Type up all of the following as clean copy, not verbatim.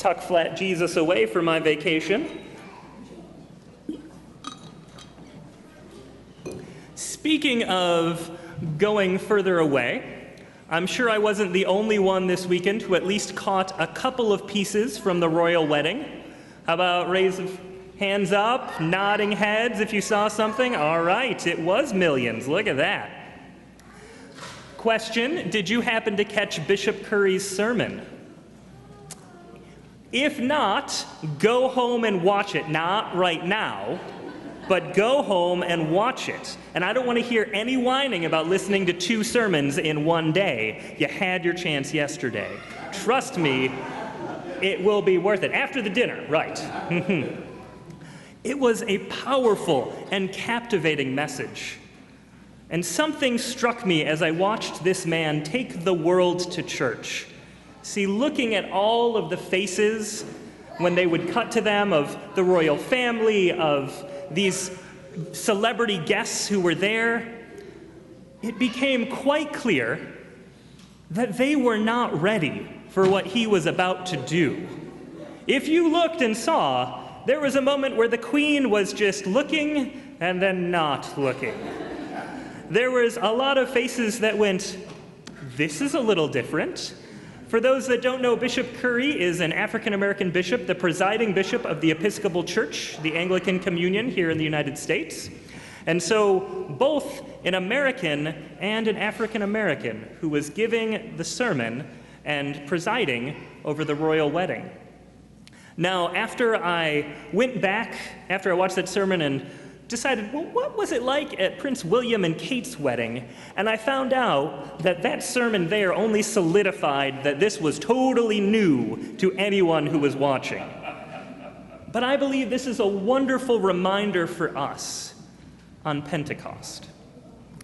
tuck flat Jesus away for my vacation. Speaking of going further away, I'm sure I wasn't the only one this weekend who at least caught a couple of pieces from the royal wedding. How about raise of hands up, nodding heads if you saw something? All right, it was millions. Look at that. Question, did you happen to catch Bishop Curry's sermon? If not, go home and watch it. Not right now, but go home and watch it. And I don't want to hear any whining about listening to 2 sermons in one day. You had your chance yesterday. Trust me, it will be worth it. After the dinner, right. It was a powerful and captivating message. And something struck me as I watched this man take the world to church. See, looking at all of the faces when they would cut to them of the royal family, of these celebrity guests who were there, it became quite clear that they were not ready for what he was about to do. If you looked and saw, there was a moment where the Queen was just looking and then not looking. There was a lot of faces that went, this is a little different. For those that don't know, Bishop Curry is an African-American bishop, the presiding bishop of the Episcopal Church, the Anglican Communion here in the United States. And so both an American and an African-American who was giving the sermon and presiding over the royal wedding. Now, after I went back, after I watched that sermon and decided, well, what was it like at Prince William and Kate's wedding? And I found out that that sermon there only solidified that this was totally new to anyone who was watching. But I believe this is a wonderful reminder for us on Pentecost.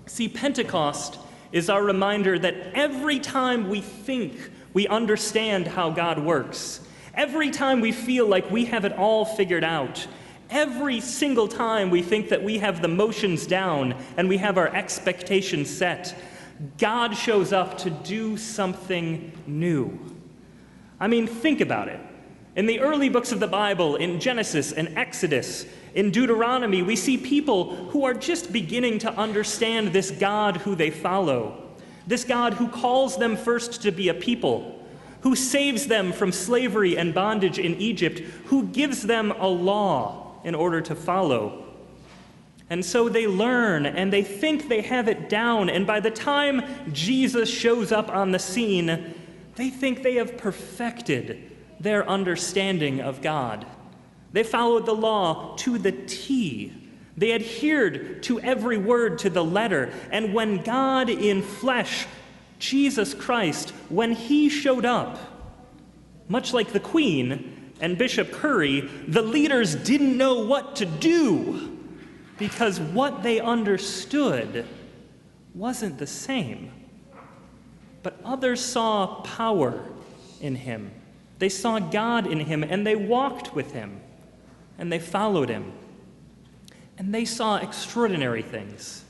See, Pentecost is our reminder that every time we think we understand how God works, every time we feel like we have it all figured out, every single time we think that we have the motions down and we have our expectations set, God shows up to do something new. I mean, think about it. In the early books of the Bible, in Genesis and Exodus, in Deuteronomy, we see people who are just beginning to understand this God who they follow, this God who calls them first to be a people, who saves them from slavery and bondage in Egypt, who gives them a law in order to follow. And so they learn and they think they have it down, and by the time Jesus shows up on the scene, they think they have perfected their understanding of God. They followed the law to the T. They adhered to every word to the letter. And when God in flesh, Jesus Christ, when he showed up, much like the Queen and Bishop Curry, the leaders didn't know what to do because what they understood wasn't the same. But others saw power in him. They saw God in him, and they walked with him, and they followed him. And they saw extraordinary things,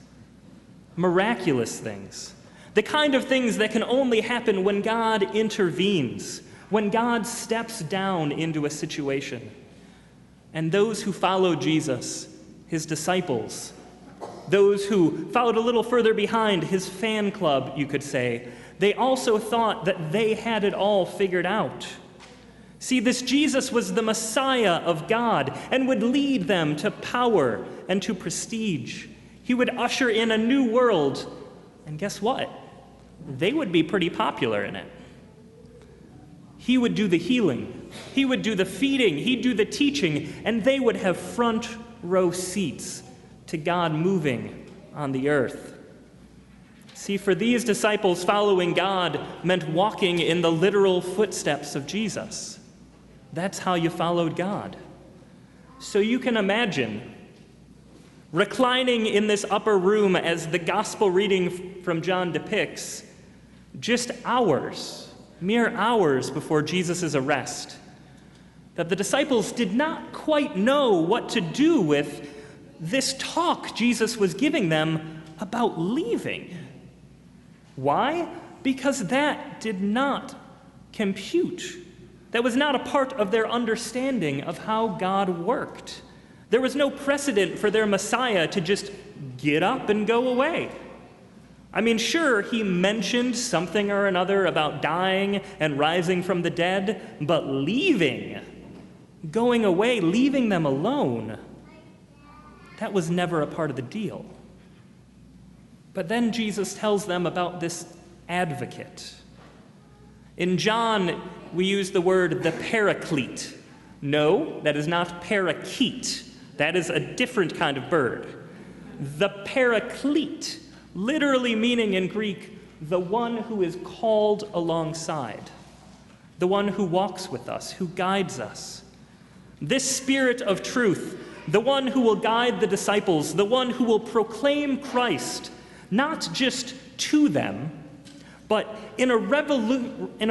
miraculous things, the kind of things that can only happen when God intervenes, when God steps down into a situation. And those who followed Jesus, his disciples, those who followed a little further behind, his fan club, you could say, they also thought that they had it all figured out. See, this Jesus was the Messiah of God and would lead them to power and to prestige. He would usher in a new world, and guess what? They would be pretty popular in it. He would do the healing, he would do the feeding, he'd do the teaching, and they would have front row seats to God moving on the earth. See, for these disciples, following God meant walking in the literal footsteps of Jesus. That's how you followed God. So you can imagine reclining in this upper room as the gospel reading from John depicts, just hours, mere hours before Jesus' arrest, that the disciples did not quite know what to do with this talk Jesus was giving them about leaving. Why? Because that did not compute That was not a part of their understanding of how God worked. There was no precedent for their Messiah to just get up and go away. I mean, sure, he mentioned something or another about dying and rising from the dead, but leaving, going away, leaving them alone, that was never a part of the deal. But then Jesus tells them about this advocate. In John, we use the word the paraclete. No, that is not parakeet. That is a different kind of bird. The paraclete, literally meaning in Greek, the one who is called alongside, the one who walks with us, who guides us. This Spirit of truth, the one who will guide the disciples, the one who will proclaim Christ, not just to them, but in a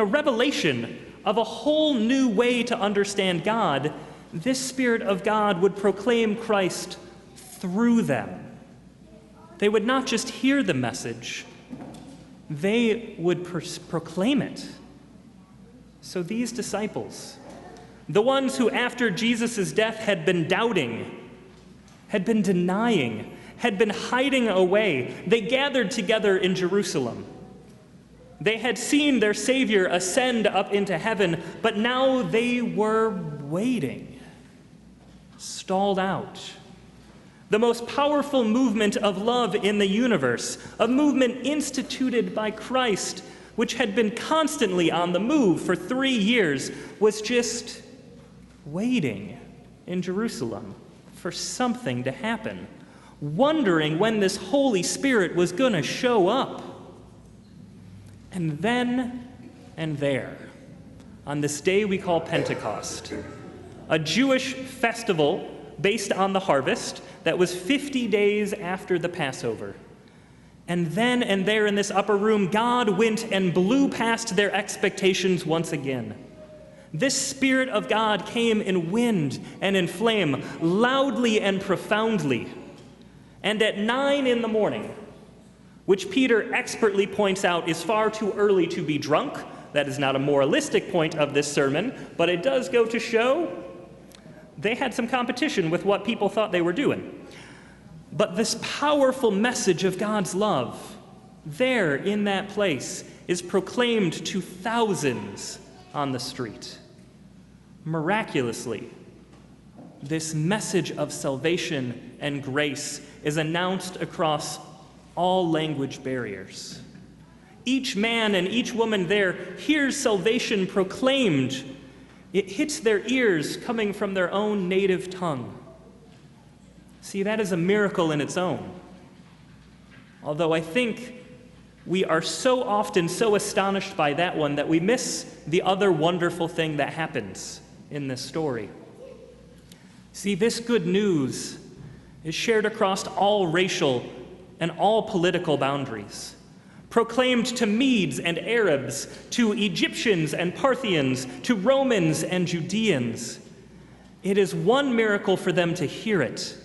revelation of a whole new way to understand God, this Spirit of God would proclaim Christ through them. They would not just hear the message, they would proclaim it. So these disciples, the ones who after Jesus' death had been doubting, had been denying, had been hiding away, they gathered together in Jerusalem. They had seen their Savior ascend up into heaven, but now they were waiting, stalled out. The most powerful movement of love in the universe, a movement instituted by Christ, which had been constantly on the move for 3 years, was just waiting in Jerusalem for something to happen, wondering when this Holy Spirit was going to show up. And then and there, on this day we call Pentecost, a Jewish festival based on the harvest that was 50 days after the Passover. And then and there in this upper room, God went and blew past their expectations once again. This Spirit of God came in wind and in flame, loudly and profoundly. And at 9 in the morning, which Peter expertly points out is far too early to be drunk. That is not a moralistic point of this sermon, but it does go to show they had some competition with what people thought they were doing. But this powerful message of God's love, there in that place, is proclaimed to thousands on the street. Miraculously, this message of salvation and grace is announced across all language barriers. Each man and each woman there hears salvation proclaimed. It hits their ears coming from their own native tongue. See, that is a miracle in its own. Although I think we are so often so astonished by that one that we miss the other wonderful thing that happens in this story. See, this good news is shared across all racial and all political boundaries, proclaimed to Medes and Arabs, to Egyptians and Parthians, to Romans and Judeans. It is one miracle for them to hear it,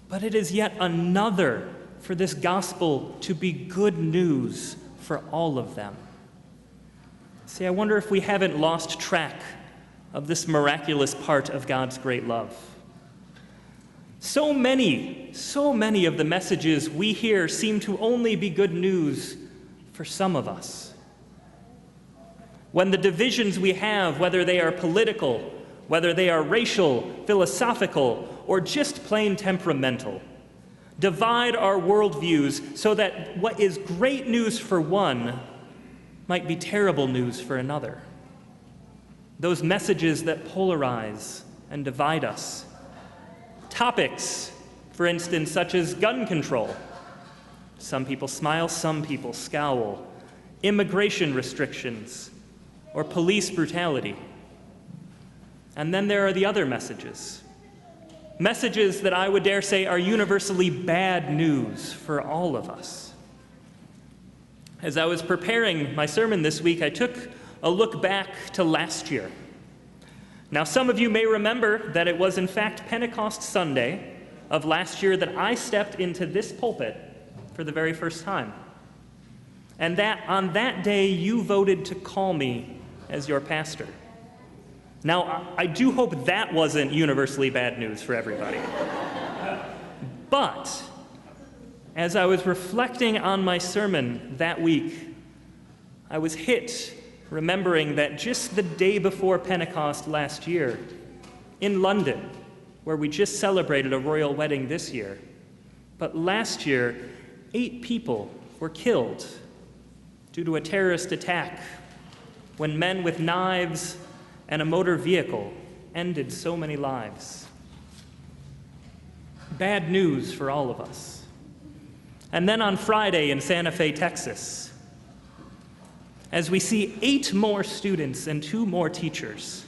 but it is yet another for this gospel to be good news for all of them. See, I wonder if we haven't lost track of this miraculous part of God's great love. So many of the messages we hear seem to only be good news for some of us. When the divisions we have, whether they are political, whether they are racial, philosophical, or just plain temperamental, divide our worldviews so that what is great news for one might be terrible news for another. Those messages that polarize and divide us. Topics, for instance, such as gun control. Some people smile, some people scowl. Immigration restrictions, or police brutality. And then there are the other messages. Messages that I would dare say are universally bad news for all of us. As I was preparing my sermon this week, I took a look back to last year. Now, some of you may remember that it was in fact Pentecost Sunday of last year that I stepped into this pulpit for the very first time. And that on that day you voted to call me as your pastor. Now, I do hope that wasn't universally bad news for everybody. But as I was reflecting on my sermon that week, I was hit remembering that just the day before Pentecost last year, in London, where we just celebrated a royal wedding this year, but last year, 8 people were killed due to a terrorist attack when men with knives and a motor vehicle ended so many lives. Bad news for all of us. And then on Friday in Santa Fe, Texas, as we see 8 more students and 2 more teachers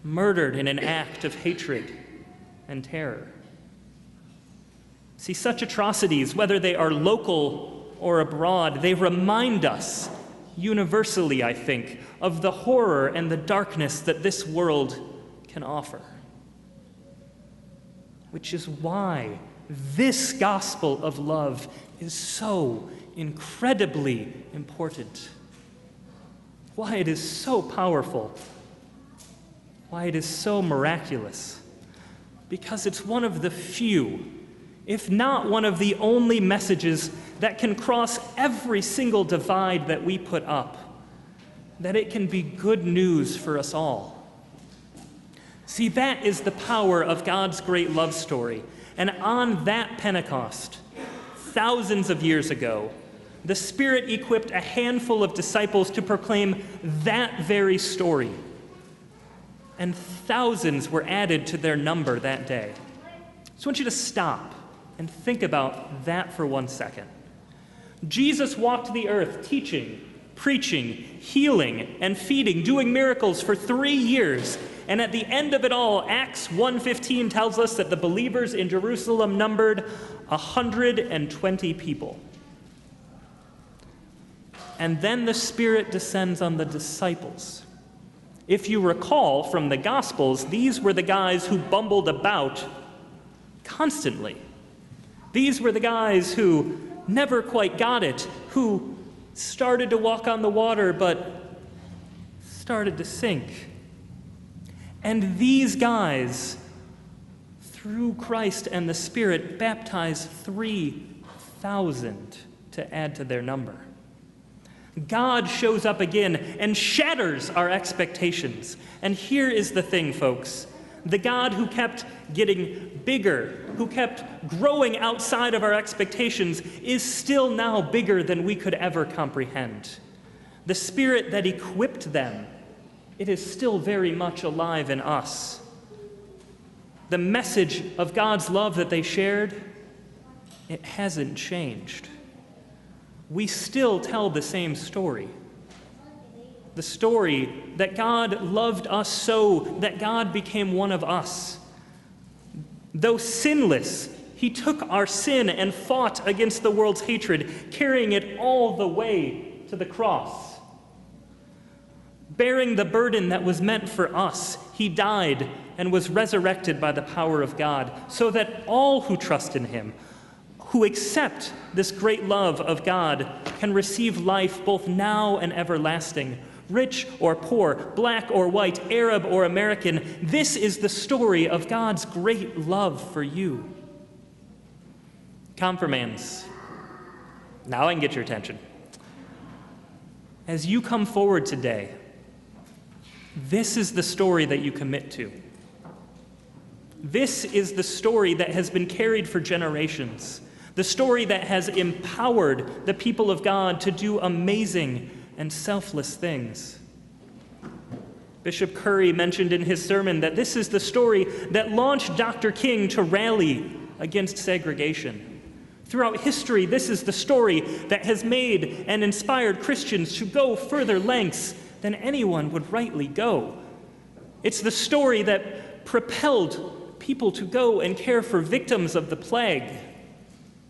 murdered in an act of hatred and terror. See, such atrocities, whether they are local or abroad, they remind us, universally, I think, of the horror and the darkness that this world can offer. Which is why this gospel of love is so incredibly important. Why it is so powerful. Why it is so miraculous. Because it's one of the few, if not one of the only messages that can cross every single divide that we put up, that it can be good news for us all. See, that is the power of God's great love story. And on that Pentecost, thousands of years ago, the Spirit equipped a handful of disciples to proclaim that very story. And thousands were added to their number that day. So I want you to stop and think about that for 1 second. Jesus walked the earth teaching, preaching, healing, and feeding, doing miracles for 3 years. And at the end of it all, Acts 1:15 tells us that the believers in Jerusalem numbered 120 people. And then the Spirit descends on the disciples. If you recall from the Gospels, these were the guys who bumbled about constantly. These were the guys who never quite got it, who started to walk on the water but started to sink. And these guys, through Christ and the Spirit, baptized 3,000 to add to their number. God shows up again and shatters our expectations. And here is the thing, folks. The God who kept getting bigger, who kept growing outside of our expectations, is still now bigger than we could ever comprehend. The Spirit that equipped them, it is still very much alive in us. The message of God's love that they shared, it hasn't changed. We still tell the same story. The story that God loved us so that God became one of us. Though sinless, he took our sin and fought against the world's hatred, carrying it all the way to the cross. Bearing the burden that was meant for us, he died and was resurrected by the power of God, so that all who trust in him, who accept this great love of God, can receive life both now and everlasting. Rich or poor, black or white, Arab or American, this is the story of God's great love for you. Confirmands, now I can get your attention. As you come forward today, this is the story that you commit to. This is the story that has been carried for generations. The story that has empowered the people of God to do amazing and selfless things. Bishop Curry mentioned in his sermon that this is the story that launched Dr. King to rally against segregation. Throughout history, this is the story that has made and inspired Christians to go further lengths than anyone would rightly go. It's the story that propelled people to go and care for victims of the plague,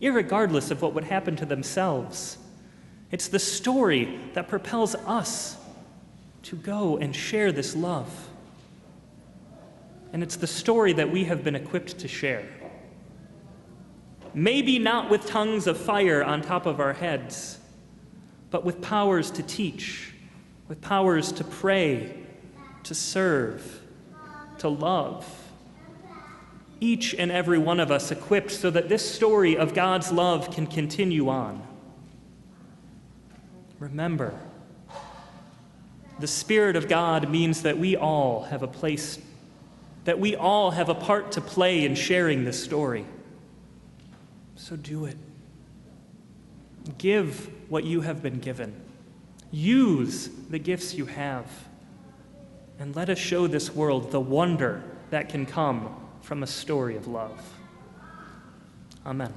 irregardless of what would happen to themselves. It's the story that propels us to go and share this love. And it's the story that we have been equipped to share. Maybe not with tongues of fire on top of our heads, but with powers to teach, with powers to pray, to serve, to love. Each and every one of us equipped so that this story of God's love can continue on. Remember, the Spirit of God means that we all have a place, that we all have a part to play in sharing this story. So do it. Give what you have been given. Use the gifts you have. And let us show this world the wonder that can come from a story of love. Amen.